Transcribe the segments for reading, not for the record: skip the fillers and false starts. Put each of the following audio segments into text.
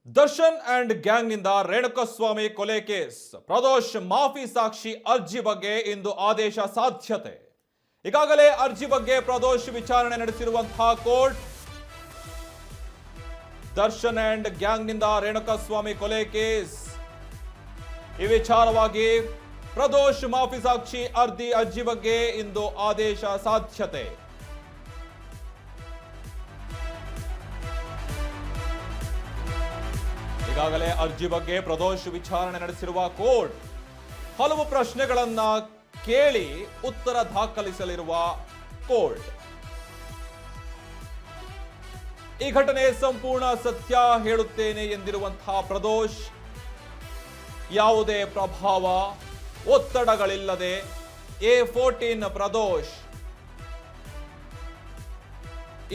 Darshan and ಗ್ಯಾಂಗ್ನಿಂದ Renukaswamy ಕೊಲೆ case Pradosh ಮಾಫಿ ಸಾಕ್ಷಿ ಅರ್ಜಿ ಬಗ್ಗೆ ಇಂದು ಆದೇಶ ಸಾಧ್ಯತೆ. ಈಗಾಗಲೇ ಅರ್ಜಿ ಬಗ್ಗೆ ಪ್ರದೋಷ್ ವಿಚಾರಣೆ ನಡೆಸಿರುವಂತಹ ಕೋರ್ಟ್ ದರ್ಶನ್ ಅಂಡ್ ಗ್ಯಾಂಗ್ನಿಂದ ರೇಣುಕಸ್ವಾಮಿ ಕೊಲೆ ಕೇಸ್ ಈ ವಿಚಾರವಾಗಿ ಪ್ರದೋಷ್ ಮಾಫಿ ಸಾಕ್ಷಿ ಅರ್ಜಿ ಬಗ್ಗೆ ಇಂದು ಆದೇಶ ಸಾಧ್ಯತೆ. ಈಗಾಗಲೇ ಅರ್ಜಿ ಬಗ್ಗೆ ಪ್ರದೋಷ್ ವಿಚಾರಣೆ ನಡೆಸಿರುವ ಕೋರ್ಟ್ ಹಲವು ಪ್ರಶ್ನೆಗಳನ್ನ ಕೇಳಿ ಉತ್ತರ ದಾಖಲಿಸಲಿರುವ ಕೋರ್ಟ್ ಈ ಘಟನೆ ಸಂಪೂರ್ಣ ಸತ್ಯ ಹೇಳುತ್ತೇನೆ ಎಂದಿರುವಂತಹ ಪ್ರದೋಷ್ ಯಾವುದೇ ಪ್ರಭಾವ ಒತ್ತಡಗಳಿಲ್ಲದೆ A14 ಪ್ರದೋಷ್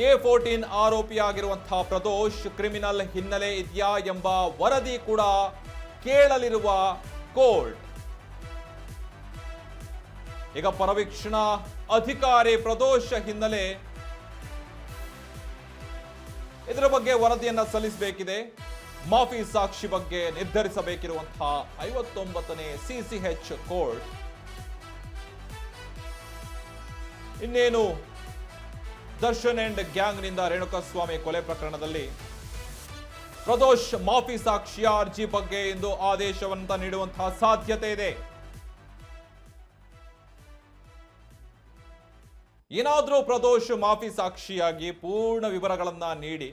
A14 ಆರೋಪಿಯಾಗಿರುವಂತಹ ಪ್ರದೋಷ್ ಕ್ರಿಮಿನಲ್ ಹಿನ್ನೆಲೆ ಇದೆಯಾ ಎಂಬ ವರದಿ ಕೂಡ ಕೇಳಲಿರುವ ಕೋರ್ಟ್. ಈಗ ಪರವೀಕ್ಷಣಾ ಅಧಿಕಾರಿ ಪ್ರದೋಷ್ ಹಿನ್ನೆಲೆ ಇದರ ಬಗ್ಗೆ ವರದಿಯನ್ನ ಸಲ್ಲಿಸಬೇಕಿದೆ. ಮಾಫಿ ಸಾಕ್ಷಿ ಬಗ್ಗೆ ನಿರ್ಧರಿಸಬೇಕಿರುವಂತಹ 59ನೇ CCH ಕೋರ್ಟ್ ಇನ್ನೇನು ದರ್ಶನ್ ಅಂಡ್ ಗ್ಯಾಂಗ್ನಿಂದ ರೇಣುಕಸ್ವಾಮಿ ಕೊಲೆ ಪ್ರಕರಣದಲ್ಲಿ ಪ್ರದೋಷ್ ಮಾಫಿ ಸಾಕ್ಷಿಯ ಅರ್ಜಿ ಬಗ್ಗೆ ಇಂದು ಆದೇಶವಂತ ನೀಡುವಂತಹ ಸಾಧ್ಯತೆ ಇದೆ. ಏನಾದರೂ ಪ್ರದೋಷ್ ಮಾಫಿ ಸಾಕ್ಷಿಯಾಗಿ ಪೂರ್ಣ ವಿವರಗಳನ್ನ ನೀಡಿ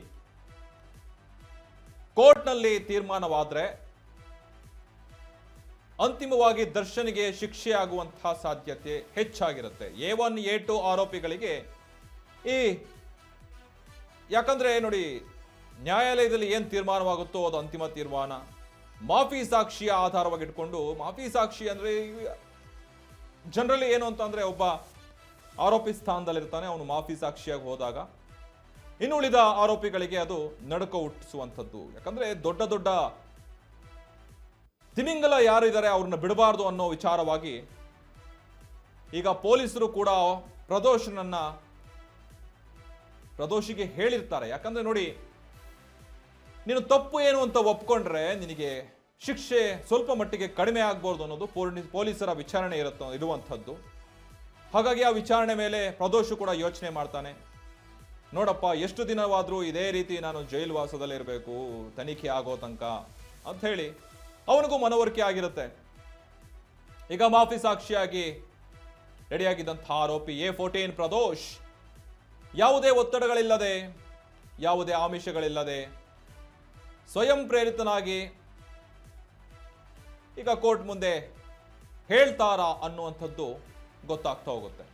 ಕೋರ್ಟ್ನಲ್ಲಿ ತೀರ್ಮಾನವಾದರೆ ಅಂತಿಮವಾಗಿ ದರ್ಶನ್ಗೆ ಶಿಕ್ಷೆಯಾಗುವಂತಹ ಸಾಧ್ಯತೆ ಹೆಚ್ಚಾಗಿರುತ್ತೆ. A1 A2 ಆರೋಪಿಗಳಿಗೆ ಯಾಕಂದ್ರೆ ನೋಡಿ, ನ್ಯಾಯಾಲಯದಲ್ಲಿ ಏನ್ ತೀರ್ಮಾನವಾಗುತ್ತೋ ಅದು ಅಂತಿಮ ತೀರ್ಮಾನ. ಮಾಫಿ ಸಾಕ್ಷಿಯ ಆಧಾರವಾಗಿ ಇಟ್ಕೊಂಡು, ಮಾಫಿ ಸಾಕ್ಷಿ ಅಂದ್ರೆ ಜನರಲಿ ಏನು ಅಂತಂದ್ರೆ ಒಬ್ಬ ಆರೋಪಿ ಸ್ಥಾನದಲ್ಲಿರ್ತಾನೆ, ಅವನು ಮಾಫಿ ಸಾಕ್ಷಿಯಾಗಿ ಹೋದಾಗ ಇನ್ನುಳಿದ ಆರೋಪಿಗಳಿಗೆ ಅದು ನಡುಕ ಹುಟ್ಟಿಸುವಂಥದ್ದು. ಯಾಕಂದ್ರೆ ದೊಡ್ಡ ದೊಡ್ಡ ತಿಮಿಂಗಲ ಯಾರಿದ್ದಾರೆ ಅವ್ರನ್ನ ಬಿಡಬಾರ್ದು ಅನ್ನೋ ವಿಚಾರವಾಗಿ ಈಗ ಪೊಲೀಸರು ಕೂಡ ಪ್ರದೋಷಿಗೆ ಹೇಳಿರ್ತಾರೆ. ಯಾಕಂದ್ರೆ ನೋಡಿ, ನೀನು ತಪ್ಪು ಏನು ಅಂತ ಒಪ್ಕೊಂಡ್ರೆ ನಿನಗೆ ಶಿಕ್ಷೆ ಸ್ವಲ್ಪ ಮಟ್ಟಿಗೆ ಕಡಿಮೆ ಆಗ್ಬೋದು ಅನ್ನೋದು ಪೊಲೀಸರ ವಿಚಾರಣೆ ಇರುವಂಥದ್ದು. ಹಾಗಾಗಿ ಆ ವಿಚಾರಣೆ ಮೇಲೆ ಪ್ರದೋಷ್ ಕೂಡ ಯೋಚನೆ ಮಾಡ್ತಾನೆ, ನೋಡಪ್ಪ ಎಷ್ಟು ದಿನವಾದ್ರೂ ಇದೇ ರೀತಿ ನಾನು ಜೈಲು ವಾಸದಲ್ಲಿ ಇರಬೇಕು ತನಿಖೆ ಆಗೋ ತನಕ ಅಂತ ಹೇಳಿ ಅವನಿಗೂ ಮನವರಿಕೆ ಆಗಿರುತ್ತೆ. ಈಗ ಮಾಫಿ ಸಾಕ್ಷಿಯಾಗಿ ರೆಡಿಯಾಗಿದ್ದಂತಹ ಆರೋಪಿ A14 ಪ್ರದೋಷ್ ಯಾವುದೇ ಒತ್ತಡಗಳಿಲ್ಲದೆ, ಯಾವುದೇ ಆಮಿಷಗಳಿಲ್ಲದೆ ಸ್ವಯಂ ಪ್ರೇರಿತನಾಗಿ ಈಗ ಕೋರ್ಟ್ ಮುಂದೆ ಹೇಳ್ತಾರಾ ಅನ್ನುವಂಥದ್ದು ಗೊತ್ತಾಗ್ತಾ ಹೋಗುತ್ತೆ.